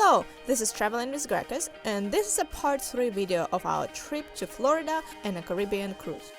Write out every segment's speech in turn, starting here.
Hello, this is Traveling with Grekus, and this is a part 3 video of our trip to Florida and a Caribbean cruise.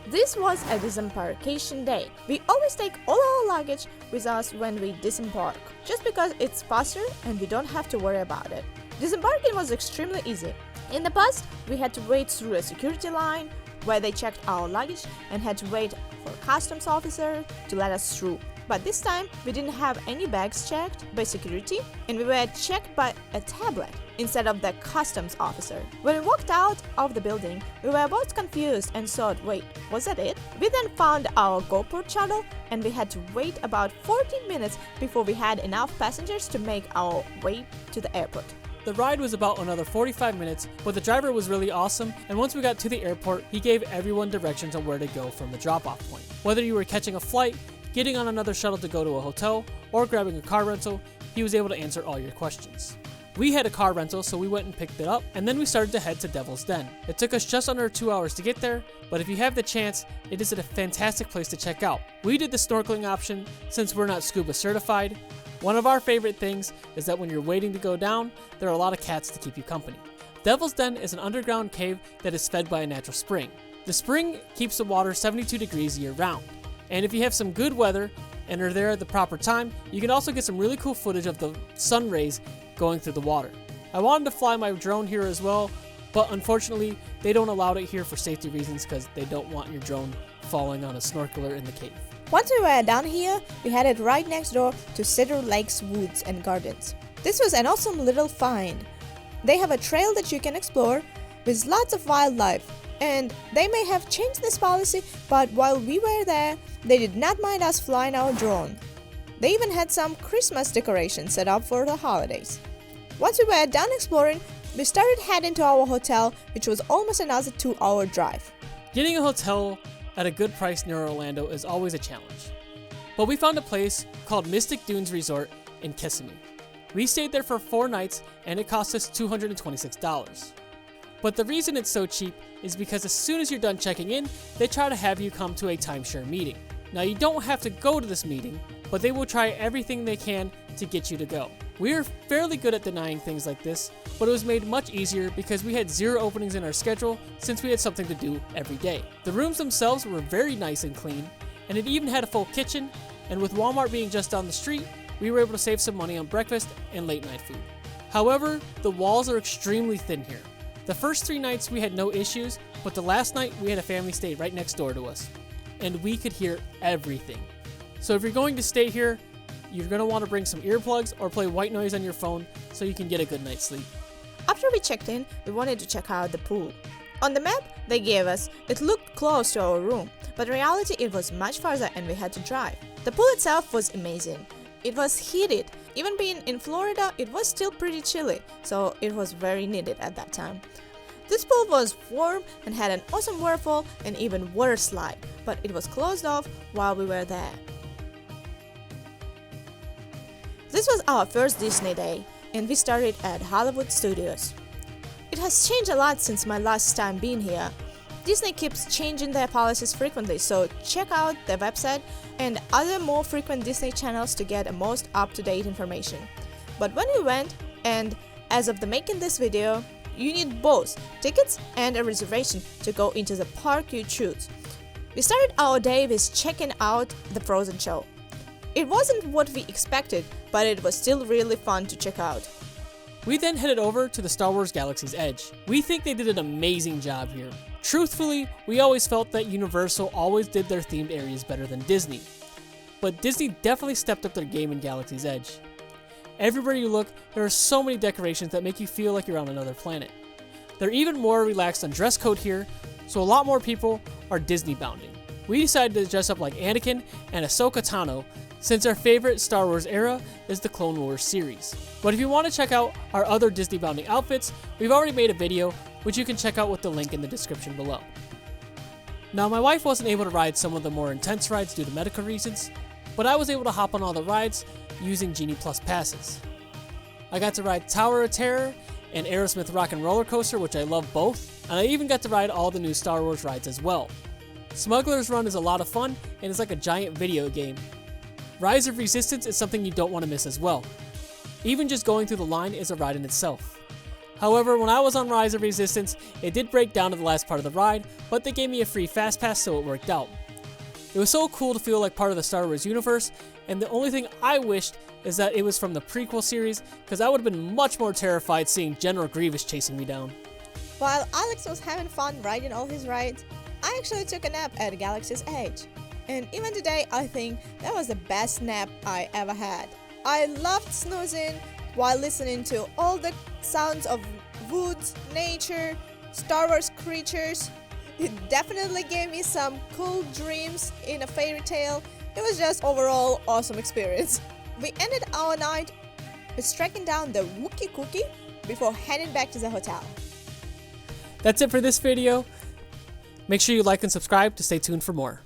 This was a disembarkation day. We always take all our luggage with us when we disembark, just because it's faster and we don't have to worry about it. Disembarking was extremely easy. In the past, we had to wait through a security line where they checked our luggage and had to wait for a customs officer to let us through. But this time, we didn't have any bags checked by security, and we were checked by a tablet instead of the customs officer. When we walked out of the building, we were both confused and thought, wait, was that it? We then found our GoPro channel, and we had to wait about 14 minutes before we had enough passengers to make our way to the airport. The ride was about another 45 minutes, but the driver was really awesome, and once we got to the airport, he gave everyone directions on where to go from the drop-off point. Whether you were catching a flight, getting on another shuttle to go to a hotel, or grabbing a car rental, he was able to answer all your questions. We had a car rental, so we went and picked it up, and then we started to head to Devil's Den. It took us just under 2 hours to get there, but if you have the chance, it is a fantastic place to check out. We did the snorkeling option since we're not scuba certified. One of our favorite things is that when you're waiting to go down, there are a lot of cats to keep you company. Devil's Den is an underground cave that is fed by a natural spring. The spring keeps the water 72 degrees year-round. And if you have some good weather and are there at the proper time, you can also get some really cool footage of the sun rays going through the water. I wanted to fly my drone here as well, but unfortunately, they don't allow it here for safety reasons because they don't want your drone falling on a snorkeler in the cave. Once we were down here, we headed right next door to Cedar Lake's Woods and Gardens. This was an awesome little find. They have a trail that you can explore with lots of wildlife. And they may have changed this policy, but while we were there, they did not mind us flying our drone. They even had some Christmas decorations set up for the holidays. Once we were done exploring, we started heading to our hotel, which was almost another 2-hour drive. Getting a hotel at a good price near Orlando is always a challenge. But we found a place called Mystic Dunes Resort in Kissimmee. We stayed there for 4 nights and it cost us $226. But the reason it's so cheap is because as soon as you're done checking in, they try to have you come to a timeshare meeting. Now you don't have to go to this meeting, but they will try everything they can to get you to go. We are fairly good at denying things like this, but it was made much easier because we had 0 openings in our schedule since we had something to do every day. The rooms themselves were very nice and clean, and it even had a full kitchen, and with Walmart being just down the street, we were able to save some money on breakfast and late night food. However, the walls are extremely thin here. The first 3 nights we had no issues, but the last night we had a family stay right next door to us, and we could hear everything. So if you're going to stay here, you're going to want to bring some earplugs or play white noise on your phone so you can get a good night's sleep. After we checked in, we wanted to check out the pool. On the map they gave us, it looked close to our room, but in reality it was much farther and we had to drive. The pool itself was amazing. It was heated. Even being in Florida, it was still pretty chilly, so it was very needed at that time. This pool was warm and had an awesome waterfall and even water slide, but it was closed off while we were there. This was our first Disney day, and we started at Hollywood Studios. It has changed a lot since my last time being here. Disney keeps changing their policies frequently, so check out their website and other more frequent Disney channels to get the most up-to-date information. But when we went, and as of the making this video, you need both tickets and a reservation to go into the park you choose. We started our day with checking out the Frozen show. It wasn't what we expected, but it was still really fun to check out. We then headed over to the Star Wars Galaxy's Edge. We think they did an amazing job here. Truthfully, we always felt that Universal always did their themed areas better than Disney. But Disney definitely stepped up their game in Galaxy's Edge. Everywhere you look, there are so many decorations that make you feel like you're on another planet. They're even more relaxed on dress code here, so a lot more people are Disney bounding. We decided to dress up like Anakin and Ahsoka Tano since our favorite Star Wars era is the Clone Wars series. But if you want to check out our other Disney bounding outfits, we've already made a video, which you can check out with the link in the description below. Now my wife wasn't able to ride some of the more intense rides due to medical reasons, but I was able to hop on all the rides using Genie Plus passes. I got to ride Tower of Terror and Aerosmith Rock and Roller Coaster, which I love both, and I even got to ride all the new Star Wars rides as well. Smuggler's Run is a lot of fun and it's like a giant video game. Rise of Resistance is something you don't want to miss as well. Even just going through the line is a ride in itself. However, when I was on Rise of Resistance, it did break down to the last part of the ride, but they gave me a free fast pass, so it worked out. It was so cool to feel like part of the Star Wars universe, and the only thing I wished is that it was from the prequel series, because I would have been much more terrified seeing General Grievous chasing me down. While Alex was having fun riding all his rides, I actually took a nap at Galaxy's Edge. And even today, I think that was the best nap I ever had. I loved snoozing while listening to all the sounds of woods, nature, Star Wars creatures. It definitely gave me some cool dreams in a fairy tale. It was just overall awesome experience. We ended our night with striking down the Wookiee Cookie before heading back to the hotel. That's it for this video. Make sure you like and subscribe to stay tuned for more.